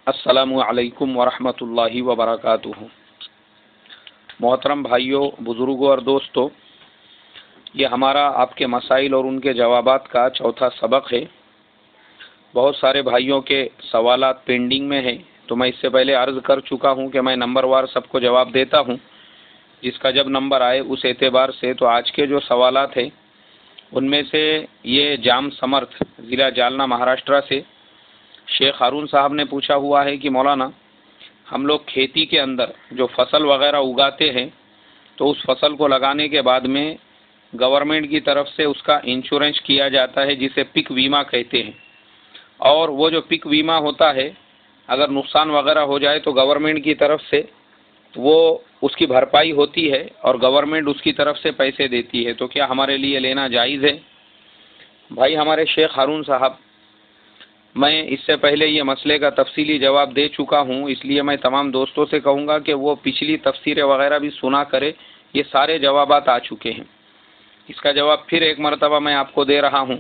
السلام علیکم ورحمۃ اللہ وبرکاتہ۔ محترم بھائیوں، بزرگوں اور دوستوں، یہ ہمارا آپ کے مسائل اور ان کے جوابات کا چوتھا سبق ہے۔ بہت سارے بھائیوں کے سوالات پینڈنگ میں ہیں، تو میں اس سے پہلے عرض کر چکا ہوں کہ میں نمبر وار سب کو جواب دیتا ہوں، جس کا جب نمبر آئے اس اعتبار سے۔ تو آج کے جو سوالات ہیں ان میں سے یہ جام سمرتھ ضلع جالنا مہاراشٹرا سے شیخ ہارون صاحب نے پوچھا ہوا ہے کہ مولانا، ہم لوگ کھیتی کے اندر جو فصل وغیرہ اگاتے ہیں تو اس فصل کو لگانے کے بعد میں گورنمنٹ کی طرف سے اس کا انشورنس کیا جاتا ہے، جسے پک بیمہ کہتے ہیں، اور وہ جو پک بیمہ ہوتا ہے اگر نقصان وغیرہ ہو جائے تو گورنمنٹ کی طرف سے وہ اس کی بھرپائی ہوتی ہے اور گورنمنٹ اس کی طرف سے پیسے دیتی ہے، تو کیا ہمارے لیے لینا جائز ہے؟ بھائی ہمارے شیخ ہارون صاحب، میں اس سے پہلے یہ مسئلے کا تفصیلی جواب دے چکا ہوں، اس لیے میں تمام دوستوں سے کہوں گا کہ وہ پچھلی تفسیریں وغیرہ بھی سنا کرے، یہ سارے جوابات آ چکے ہیں۔ اس کا جواب پھر ایک مرتبہ میں آپ کو دے رہا ہوں۔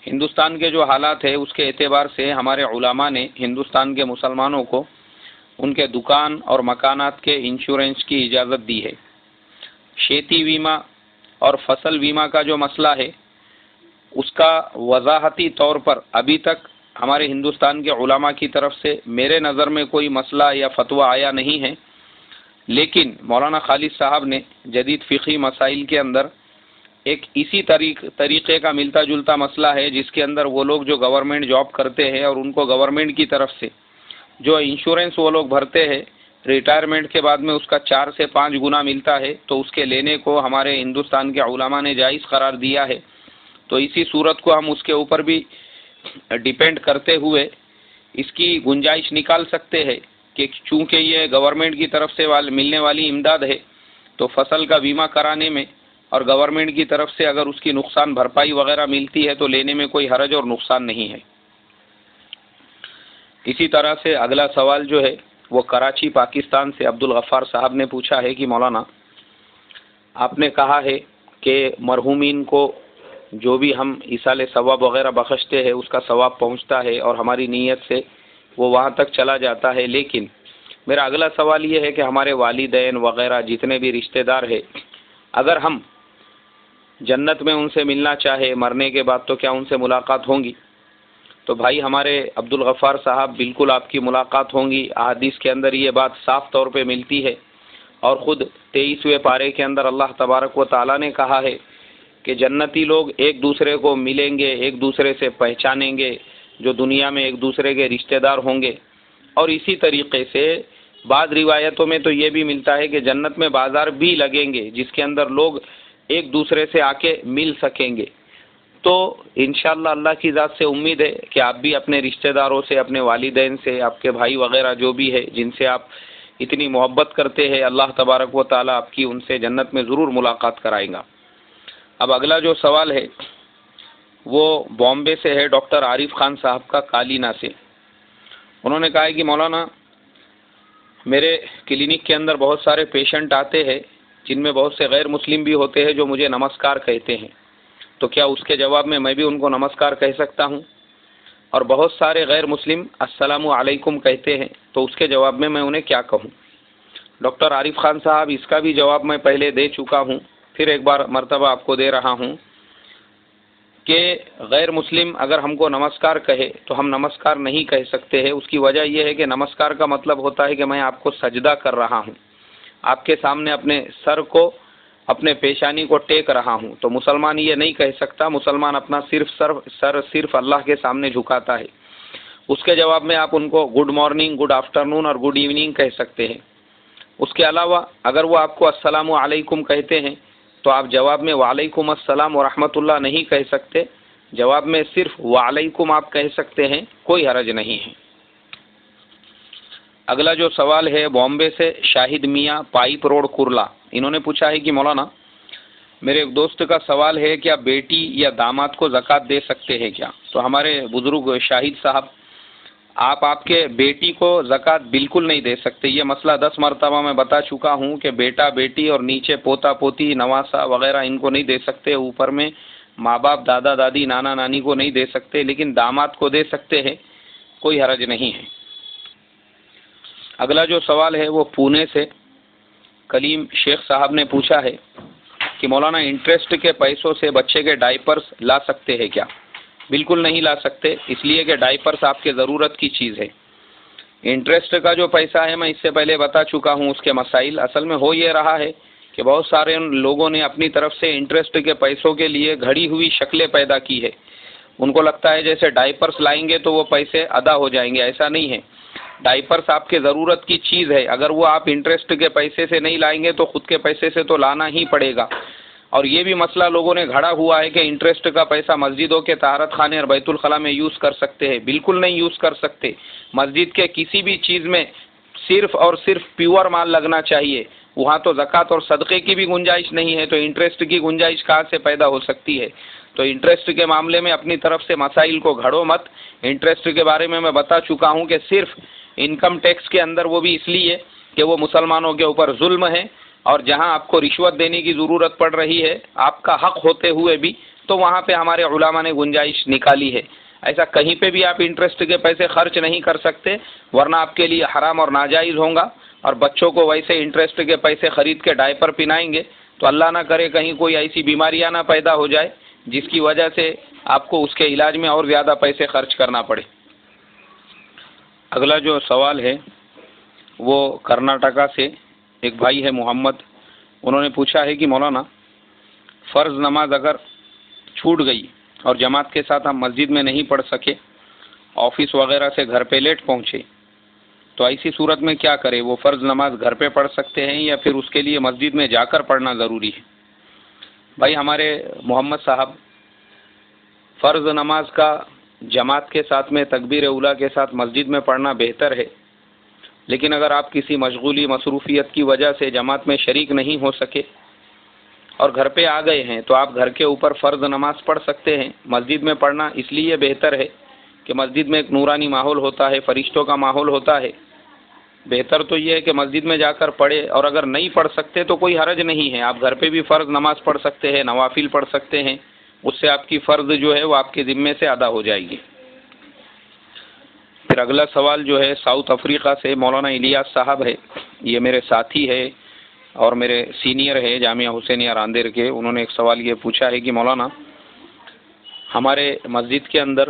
ہندوستان کے جو حالات ہے اس کے اعتبار سے ہمارے علماء نے ہندوستان کے مسلمانوں کو ان کے دکان اور مکانات کے انشورنس کی اجازت دی ہے۔ کھیتی بیمہ اور فصل بیمہ کا جو مسئلہ ہے اس کا وضاحتی طور پر ابھی تک ہمارے ہندوستان کے علماء کی طرف سے میرے نظر میں کوئی مسئلہ یا فتویٰ آیا نہیں ہے، لیکن مولانا خالد صاحب نے جدید فقہی مسائل کے اندر ایک اسی طریقے کا ملتا جلتا مسئلہ ہے، جس کے اندر وہ لوگ جو گورنمنٹ جاب کرتے ہیں اور ان کو گورنمنٹ کی طرف سے جو انشورنس وہ لوگ بھرتے ہیں ریٹائرمنٹ کے بعد میں اس کا 4 سے 5 گنا ملتا ہے، تو اس کے لینے کو ہمارے ہندوستان کے علماء نے جائز قرار دیا ہے۔ تو اسی صورت کو ہم اس کے اوپر بھی ڈیپینڈ کرتے ہوئے اس کی گنجائش نکال سکتے ہیں کہ چونکہ یہ گورنمنٹ کی طرف سے ملنے والی امداد ہے تو فصل کا بیمہ کرانے میں اور گورنمنٹ کی طرف سے اگر اس کی نقصان بھرپائی وغیرہ ملتی ہے تو لینے میں کوئی حرج اور نقصان نہیں ہے۔ اسی طرح سے اگلا سوال جو ہے وہ کراچی پاکستان سے عبدالغفار صاحب نے پوچھا ہے کہ مولانا، آپ نے کہا ہے کہ مرحومین کو جو بھی ہم ایصال ثواب وغیرہ بخشتے ہیں اس کا ثواب پہنچتا ہے اور ہماری نیت سے وہ وہاں تک چلا جاتا ہے، لیکن میرا اگلا سوال یہ ہے کہ ہمارے والدین وغیرہ جتنے بھی رشتہ دار ہیں، اگر ہم جنت میں ان سے ملنا چاہے مرنے کے بعد تو کیا ان سے ملاقات ہوں گی؟ تو بھائی ہمارے عبدالغفار صاحب، بالکل آپ کی ملاقات ہوں گی۔ احادیث کے اندر یہ بات صاف طور پہ ملتی ہے، اور خود 23ویں پارے کے اندر اللہ تبارک و تعالیٰ نے کہا ہے کہ جنتی لوگ ایک دوسرے کو ملیں گے، ایک دوسرے سے پہچانیں گے، جو دنیا میں ایک دوسرے کے رشتہ دار ہوں گے۔ اور اسی طریقے سے بعض روایتوں میں تو یہ بھی ملتا ہے کہ جنت میں بازار بھی لگیں گے جس کے اندر لوگ ایک دوسرے سے آ کے مل سکیں گے۔ تو انشاءاللہ اللہ کی ذات سے امید ہے کہ آپ بھی اپنے رشتہ داروں سے، اپنے والدین سے، آپ کے بھائی وغیرہ جو بھی ہے جن سے آپ اتنی محبت کرتے ہیں، اللہ تبارک و تعالیٰ آپ کی ان سے جنت میں ضرور ملاقات کرائے گا۔ اب اگلا جو سوال ہے وہ بامبے سے ہے، ڈاکٹر عارف خان صاحب کا، کالینا سے۔ انہوں نے کہا ہے کہ مولانا، میرے کلینک کے اندر بہت سارے پیشنٹ آتے ہیں جن میں بہت سے غیر مسلم بھی ہوتے ہیں جو مجھے نمسکار کہتے ہیں، تو کیا اس کے جواب میں بھی ان کو نمسکار کہہ سکتا ہوں؟ اور بہت سارے غیر مسلم السلام علیکم کہتے ہیں، تو اس کے جواب میں انہیں کیا کہوں؟ ڈاکٹر عارف خان صاحب، اس کا بھی جواب میں پہلے دے چکا ہوں، پھر ایک بار مرتبہ آپ کو دے رہا ہوں کہ غیر مسلم اگر ہم کو نمسکار کہے تو ہم نمسکار نہیں کہہ سکتے ہیں۔ اس کی وجہ یہ ہے کہ نمسکار کا مطلب ہوتا ہے کہ میں آپ کو سجدہ کر رہا ہوں، آپ کے سامنے اپنے سر کو، اپنے پیشانی کو ٹیک رہا ہوں، تو مسلمان یہ نہیں کہہ سکتا۔ مسلمان اپنا سر صرف اللہ کے سامنے جھکاتا ہے۔ اس کے جواب میں آپ ان کو گڈ مارننگ، گڈ آفٹرنون اور گڈ ایوننگ کہہ سکتے ہیں۔ اس کے علاوہ اگر وہ آپ کو السلام علیکم کہتے ہیں تو آپ جواب میں وعلیکم السلام ورحمۃ اللہ نہیں کہہ سکتے، جواب میں صرف وعلیکم آپ کہہ سکتے ہیں، کوئی حرج نہیں ہے۔ اگلا جو سوال ہے بامبے سے شاہد میاں، پائپ روڈ، کرلا۔ انہوں نے پوچھا ہے کہ مولانا، میرے ایک دوست کا سوال ہے کہ بیٹی یا داماد کو زکوٰۃ دے سکتے ہیں کیا؟ تو ہمارے بزرگ شاہد صاحب، آپ کے بیٹی کو زکوٰۃ بالکل نہیں دے سکتے۔ یہ مسئلہ 10 مرتبہ میں بتا چکا ہوں کہ بیٹا بیٹی اور نیچے پوتا پوتی، نواسا وغیرہ ان کو نہیں دے سکتے، اوپر میں ماں باپ، دادا دادی، نانا نانی کو نہیں دے سکتے، لیکن داماد کو دے سکتے ہیں، کوئی حرج نہیں ہے۔ اگلا جو سوال ہے وہ پونے سے کلیم شیخ صاحب نے پوچھا ہے کہ مولانا انٹرسٹ کے پیسوں سے بچے کے ڈائپرس لا سکتے ہیں کیا؟ بالکل نہیں لا سکتے، اس لیے کہ ڈائپرس آپ کے ضرورت کی چیز ہے۔ انٹرسٹ کا جو پیسہ ہے میں اس سے پہلے بتا چکا ہوں اس کے مسائل۔ اصل میں ہو یہ رہا ہے کہ بہت سارے لوگوں نے اپنی طرف سے انٹرسٹ کے پیسوں کے لیے گھڑی ہوئی شکلیں پیدا کی ہے۔ ان کو لگتا ہے جیسے ڈائپرس لائیں گے تو وہ پیسے ادا ہو جائیں گے، ایسا نہیں ہے۔ ڈائپرس آپ کے ضرورت کی چیز ہے، اگر وہ آپ انٹرسٹ کے پیسے سے نہیں لائیں گے تو خود کے پیسے سے تو لانا ہی پڑے گا۔ اور یہ بھی مسئلہ لوگوں نے گھڑا ہوا ہے کہ انٹرسٹ کا پیسہ مسجدوں کے طہارت خانے اور بیت الخلاء میں یوز کر سکتے ہیں۔ بالکل نہیں یوز کر سکتے۔ مسجد کے کسی بھی چیز میں صرف اور صرف پیور مال لگنا چاہیے، وہاں تو زکوٰۃ اور صدقے کی بھی گنجائش نہیں ہے، تو انٹرسٹ کی گنجائش کہاں سے پیدا ہو سکتی ہے؟ تو انٹرسٹ کے معاملے میں اپنی طرف سے مسائل کو گھڑو مت۔ انٹرسٹ کے بارے میں بتا چکا ہوں کہ صرف انکم ٹیکس کے اندر وہ بھی اس لیے کہ وہ مسلمانوں کے اوپر ظلم ہے، اور جہاں آپ کو رشوت دینے کی ضرورت پڑ رہی ہے آپ کا حق ہوتے ہوئے بھی، تو وہاں پہ ہمارے علماء نے گنجائش نکالی ہے۔ ایسا کہیں پہ بھی آپ انٹرسٹ کے پیسے خرچ نہیں کر سکتے، ورنہ آپ کے لیے حرام اور ناجائز ہوگا۔ اور بچوں کو ویسے انٹرسٹ کے پیسے خرید کے ڈائپر پہنائیں گے تو اللہ نہ کرے کہیں کوئی ایسی بیماریاں نہ پیدا ہو جائے جس کی وجہ سے آپ کو اس کے علاج میں اور زیادہ پیسے خرچ کرنا پڑے۔ اگلا جو سوال ہے وہ کرناٹکا سے ایک بھائی ہے محمد، انہوں نے پوچھا ہے کہ مولانا فرض نماز اگر چھوٹ گئی اور جماعت کے ساتھ ہم مسجد میں نہیں پڑھ سکے، آفس وغیرہ سے گھر پہ لیٹ پہنچے، تو ایسی صورت میں کیا کرے؟ وہ فرض نماز گھر پہ پڑھ سکتے ہیں یا پھر اس کے لیے مسجد میں جا کر پڑھنا ضروری ہے؟ بھائی ہمارے محمد صاحب، فرض نماز کا جماعت کے ساتھ میں تکبیر اولیٰ کے ساتھ مسجد میں پڑھنا بہتر ہے، لیکن اگر آپ کسی مشغولی مصروفیت کی وجہ سے جماعت میں شریک نہیں ہو سکے اور گھر پہ آ گئے ہیں تو آپ گھر کے اوپر فرض نماز پڑھ سکتے ہیں۔ مسجد میں پڑھنا اس لیے بہتر ہے کہ مسجد میں ایک نورانی ماحول ہوتا ہے، فرشتوں کا ماحول ہوتا ہے۔ بہتر تو یہ ہے کہ مسجد میں جا کر پڑھے، اور اگر نہیں پڑھ سکتے تو کوئی حرج نہیں ہے، آپ گھر پہ بھی فرض نماز پڑھ سکتے ہیں، نوافل پڑھ سکتے ہیں، اس سے آپ کی فرض جو ہے وہ آپ کے ذمے سے ادا ہو جائے گی۔ پھر اگلا سوال جو ہے ساؤتھ افریقہ سے مولانا الیاس صاحب ہے، یہ میرے ساتھی ہے اور میرے سینئر ہے جامعہ حسینیہ راندیر کے۔ انہوں نے ایک سوال یہ پوچھا ہے کہ مولانا ہمارے مسجد کے اندر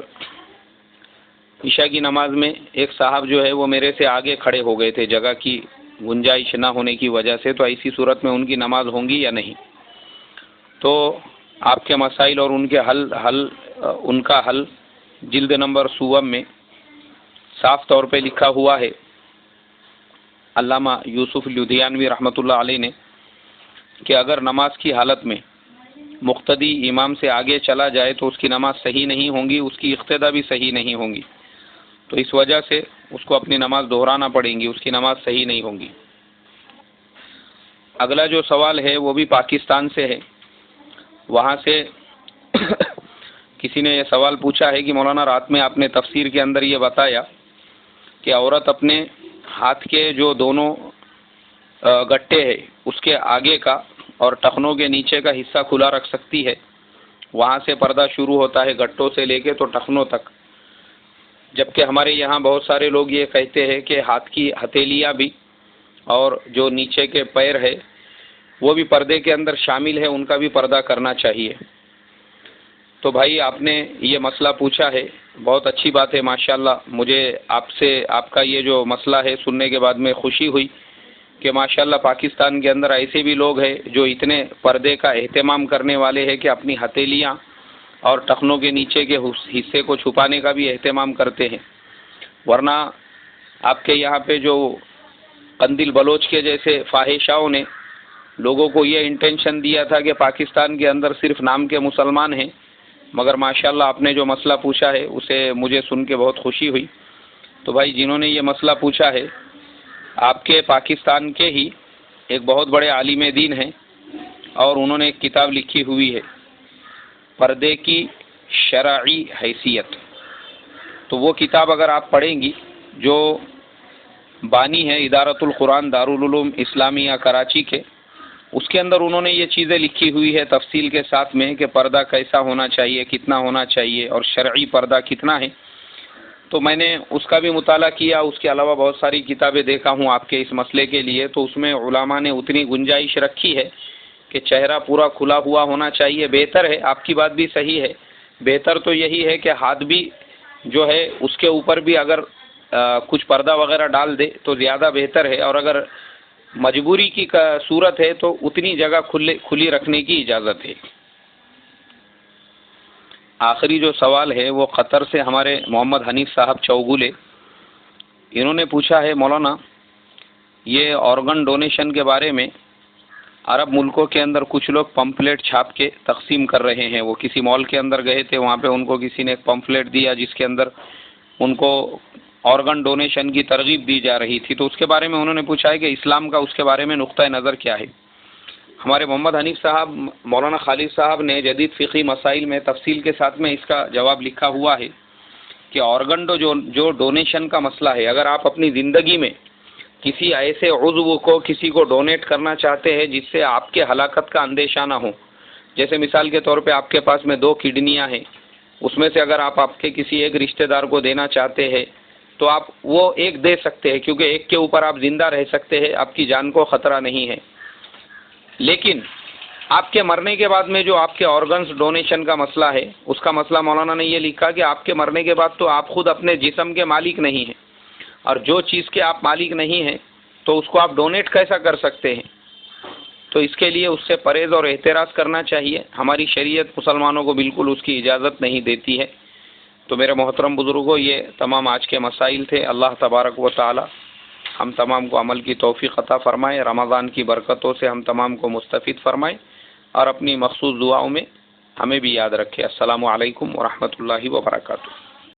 عشاء کی نماز میں ایک صاحب جو ہے وہ میرے سے آگے کھڑے ہو گئے تھے جگہ کی گنجائش نہ ہونے کی وجہ سے، تو ایسی صورت میں ان کی نماز ہوں گی یا نہیں؟ تو آپ کے مسائل اور ان کا حل جلد نمبر 16 میں صاف طور پہ لکھا ہوا ہے۔ علامہ یوسف لدھیانوی رحمۃ اللہ علیہ نے کہ اگر نماز کی حالت میں مقتدی امام سے آگے چلا جائے تو اس کی نماز صحیح نہیں ہوں گی، اس کی اقتدا بھی صحیح نہیں ہوں گی، تو اس وجہ سے اس کو اپنی نماز دہرانا پڑیں گی، اس کی نماز صحیح نہیں ہوں گی۔ اگلا جو سوال ہے وہ بھی پاکستان سے ہے، وہاں سے کسی نے یہ سوال پوچھا ہے کہ مولانا رات میں آپ نے تفسیر کے اندر یہ بتایا کہ عورت اپنے ہاتھ کے جو دونوں گٹے ہیں اس کے آگے کا اور ٹخنوں کے نیچے کا حصہ کھلا رکھ سکتی ہے، وہاں سے پردہ شروع ہوتا ہے گٹوں سے لے کے تو ٹخنوں تک، جبکہ ہمارے یہاں بہت سارے لوگ یہ کہتے ہیں کہ ہاتھ کی ہتھیلیاں بھی اور جو نیچے کے پیر ہے وہ بھی پردے کے اندر شامل ہے، ان کا بھی پردہ کرنا چاہیے۔ تو بھائی آپ نے یہ مسئلہ پوچھا ہے، بہت اچھی بات ہے، ماشاءاللہ مجھے آپ کا یہ جو مسئلہ ہے سننے کے بعد میں خوشی ہوئی کہ ماشاءاللہ پاکستان کے اندر ایسے بھی لوگ ہیں جو اتنے پردے کا اہتمام کرنے والے ہیں کہ اپنی ہتھیلیاں اور ٹخنوں کے نیچے کے حصے کو چھپانے کا بھی اہتمام کرتے ہیں، ورنہ آپ کے یہاں پہ جو قندیل بلوچ کے جیسے فاحشاؤں نے لوگوں کو یہ انٹینشن دیا تھا کہ پاکستان کے اندر صرف نام کے مسلمان ہیں، مگر ماشاءاللہ آپ نے جو مسئلہ پوچھا ہے اسے مجھے سن کے بہت خوشی ہوئی۔ تو بھائی جنہوں نے یہ مسئلہ پوچھا ہے آپ کے پاکستان کے ہی ایک بہت بڑے عالم دین ہیں، اور انہوں نے ایک کتاب لکھی ہوئی ہے پردے کی شرعی حیثیت، تو وہ کتاب اگر آپ پڑھیں گی، جو بانی ہے ادارۃ القرآن دارالعلوم اسلامیہ کراچی کے، اس کے اندر انہوں نے یہ چیزیں لکھی ہوئی ہے تفصیل کے ساتھ میں کہ پردہ کیسا ہونا چاہیے، کتنا ہونا چاہیے اور شرعی پردہ کتنا ہے۔ تو میں نے اس کا بھی مطالعہ کیا، اس کے علاوہ بہت ساری کتابیں دیکھا ہوں آپ کے اس مسئلے کے لیے، تو اس میں علماء نے اتنی گنجائش رکھی ہے کہ چہرہ پورا کھلا ہوا ہونا چاہیے، بہتر ہے، آپ کی بات بھی صحیح ہے، بہتر تو یہی ہے کہ ہاتھ بھی جو ہے اس کے اوپر بھی اگر کچھ پردہ وغیرہ ڈال دے تو زیادہ بہتر ہے، اور اگر مجبوری کی صورت ہے تو اتنی جگہ کھلی رکھنے کی اجازت ہے۔ آخری جو سوال ہے وہ قطر سے ہمارے محمد حنیف صاحب چوگولے، انہوں نے پوچھا ہے مولانا یہ آرگن ڈونیشن کے بارے میں عرب ملکوں کے اندر کچھ لوگ پمفلیٹ چھاپ کے تقسیم کر رہے ہیں، وہ کسی مال کے اندر گئے تھے، وہاں پہ ان کو کسی نے ایک پمفلیٹ دیا جس کے اندر ان کو آرگن ڈونیشن کی ترغیب دی جا رہی تھی، تو اس کے بارے میں انہوں نے پوچھا ہے کہ اسلام کا اس کے بارے میں نقطہ نظر کیا ہے۔ ہمارے محمد حنیف صاحب مولانا خالد صاحب نے جدید فقہی مسائل میں تفصیل کے ساتھ میں اس کا جواب لکھا ہوا ہے کہ آرگن جو ڈونیشن کا مسئلہ ہے، اگر آپ اپنی زندگی میں کسی ایسے عضو کو کسی کو ڈونیٹ کرنا چاہتے ہیں جس سے آپ کے ہلاکت کا اندیشہ نہ ہو، جیسے مثال کے طور پہ آپ کے پاس میں 2 کڈنیاں ہیں، اس میں سے اگر آپ کے کسی ایک رشتہ دار کو دینا چاہتے ہیں تو آپ وہ ایک دے سکتے ہیں، کیونکہ ایک کے اوپر آپ زندہ رہ سکتے ہیں، آپ کی جان کو خطرہ نہیں ہے۔ لیکن آپ کے مرنے کے بعد میں جو آپ کے آرگنز ڈونیشن کا مسئلہ ہے، اس کا مسئلہ مولانا نے یہ لکھا کہ آپ کے مرنے کے بعد تو آپ خود اپنے جسم کے مالک نہیں ہیں، اور جو چیز کے آپ مالک نہیں ہیں تو اس کو آپ ڈونیٹ کیسا کر سکتے ہیں؟ تو اس کے لیے اس سے پرہیز اور احتراز کرنا چاہیے، ہماری شریعت مسلمانوں کو بالکل اس کی اجازت نہیں دیتی ہے۔ تو میرے محترم بزرگوں، یہ تمام آج کے مسائل تھے۔ اللہ تبارک و تعالی ہم تمام کو عمل کی توفیق عطا فرمائے، رمضان کی برکتوں سے ہم تمام کو مستفید فرمائے، اور اپنی مخصوص دعاؤں میں ہمیں بھی یاد رکھے۔ السلام علیکم ورحمۃ اللہ وبرکاتہ۔